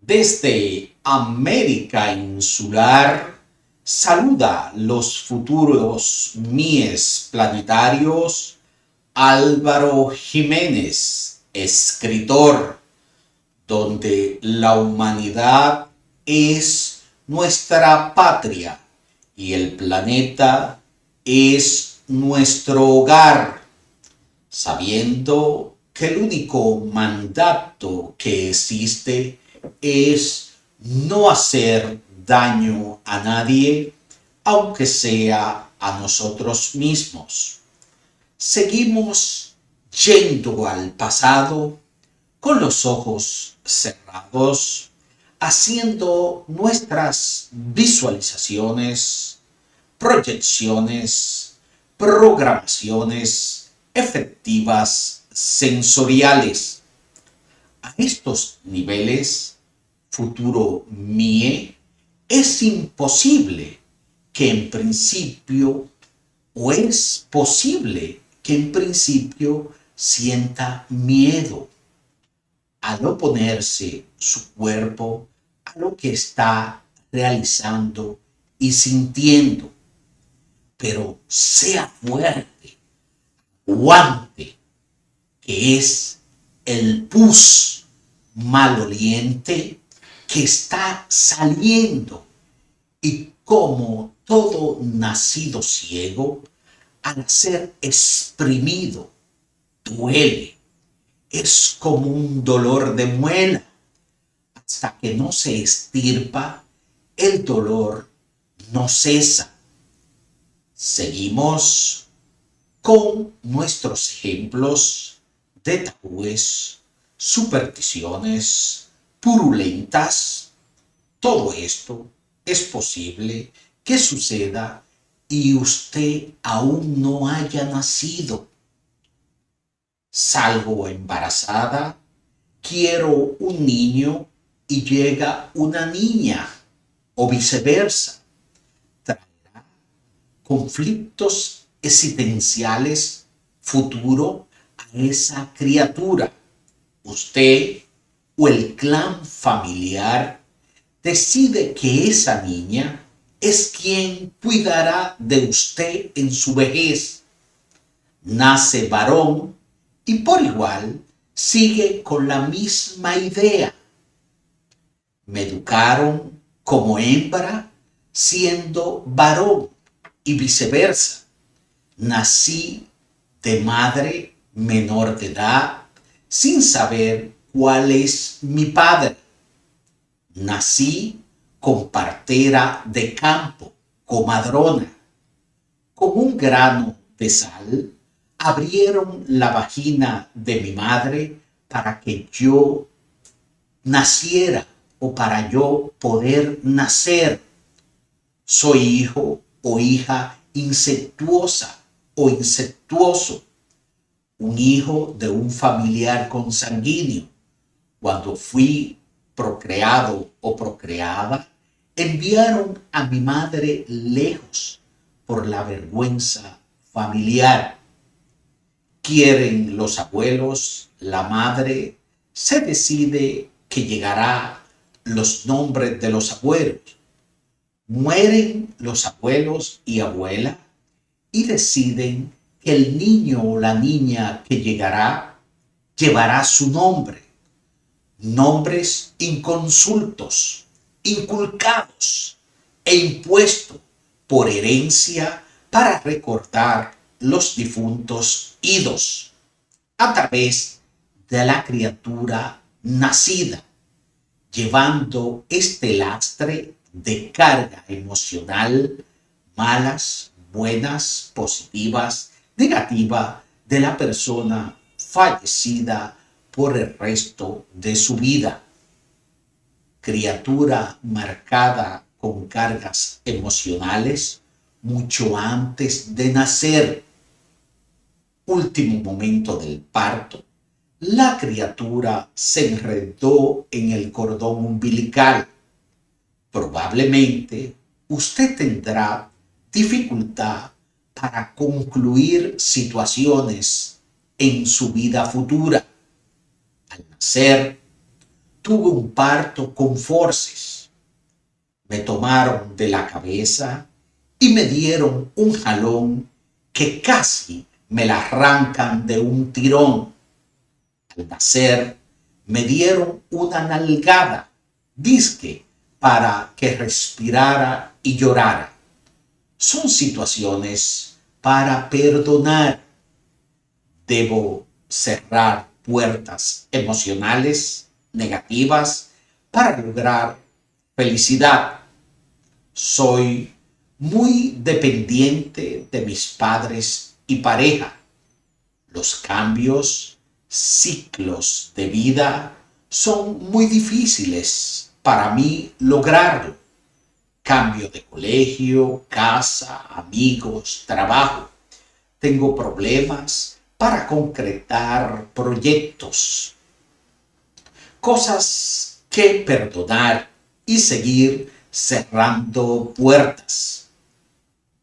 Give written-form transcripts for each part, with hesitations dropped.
Desde América Insular, saluda los futuros mies planetarios Álvaro Jiménez, escritor, donde la humanidad es nuestra patria y el planeta es nuestro hogar, sabiendo que el único mandato que existe es no hacer daño a nadie, aunque sea a nosotros mismos. Seguimos yendo al pasado con los ojos cerrados, haciendo nuestras visualizaciones, proyecciones, programaciones efectivas sensoriales. A estos niveles, futuro MIE, es imposible que en principio, o es posible que en principio sienta miedo al oponerse su cuerpo a lo que está realizando y sintiendo. Pero sea fuerte, aguante, que es el pus maloliente que está saliendo, y como todo nacido ciego, al ser exprimido, duele. Es como un dolor de muela. Hasta que no se extirpa, el dolor no cesa. Seguimos con nuestros ejemplos de tabúes, supersticiones purulentas. Todo esto es posible que suceda y usted aún no haya nacido. Salgo embarazada, quiero un niño y llega una niña, o viceversa. Traerá conflictos existenciales futuro a esa criatura. Usted o el clan familiar decide que esa niña es quien cuidará de usted en su vejez. Nace varón y por igual sigue con la misma idea. Me educaron como hembra siendo varón y viceversa. Nací de madre menor de edad sin saber cuál es mi padre. Nací con partera de campo, comadrona. Con un grano de sal abrieron la vagina de mi madre para que yo naciera o para yo poder nacer. Soy hijo o hija insectuosa o insectuoso, un hijo de un familiar consanguíneo. Cuando fui procreado o procreada, enviaron a mi madre lejos por la vergüenza familiar. Quieren los abuelos, la madre se decide que llegará los nombres de los abuelos. Mueren los abuelos y abuela y deciden que el niño o la niña que llegará llevará su nombre. Nombres inconsultos, inculcados e impuestos por herencia para recordar los difuntos idos a través de la criatura nacida, llevando este lastre de carga emocional, malas, buenas, positivas, negativa, de la persona fallecida por el resto de su vida. Criatura marcada con cargas emocionales mucho antes de nacer. Último momento del parto, la criatura se enredó en el cordón umbilical. Probablemente usted tendrá dificultad para concluir situaciones en su vida futura. Al nacer, tuve un parto con forceps. Me tomaron de la cabeza y me dieron un jalón que casi me la arrancan de un tirón. Al nacer, me dieron una nalgada, dizque para que respirara y llorara. Son situaciones para perdonar. Debo cerrar puertas emocionales negativas para lograr felicidad. Soy muy dependiente de mis padres y pareja. Los cambios, ciclos de vida son muy difíciles para mí lograrlo. Cambio de colegio, casa, amigos, trabajo. Tengo problemas para concretar proyectos, cosas que perdonar y seguir cerrando puertas.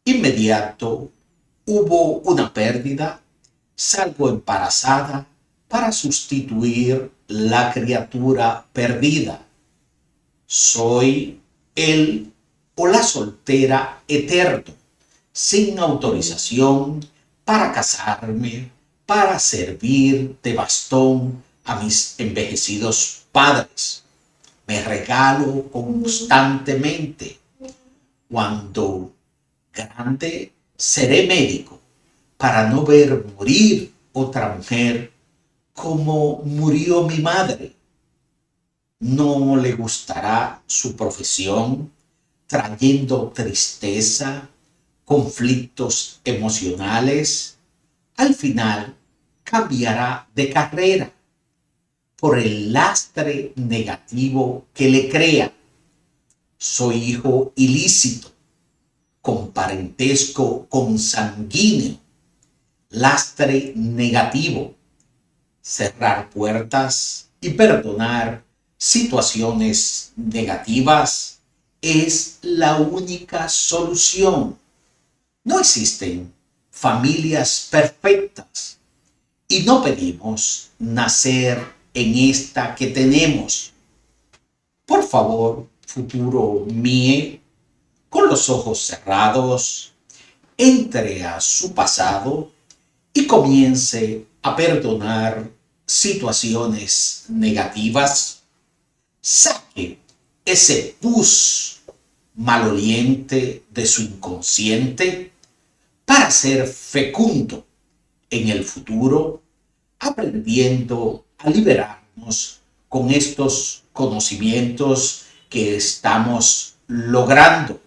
Inmediato hubo una pérdida, salgo embarazada para sustituir la criatura perdida. Soy el o la soltera eterno, sin autorización para casarme, para servir de bastón a mis envejecidos padres. Me regalo constantemente. Cuando grande seré médico para no ver morir otra mujer como murió mi madre. No le gustará su profesión, trayendo tristeza, conflictos emocionales. Al final cambiará de carrera por el lastre negativo que le crea. Soy hijo ilícito, con parentesco consanguíneo, lastre negativo. Cerrar puertas y perdonar situaciones negativas es la única solución. No existen familias perfectas y no pedimos nacer en esta que tenemos. Por favor, futuro mío, con los ojos cerrados, entre a su pasado y comience a perdonar situaciones negativas. Saque ese pus maloliente de su inconsciente para ser fecundo en el futuro, aprendiendo a liberarnos con estos conocimientos que estamos logrando.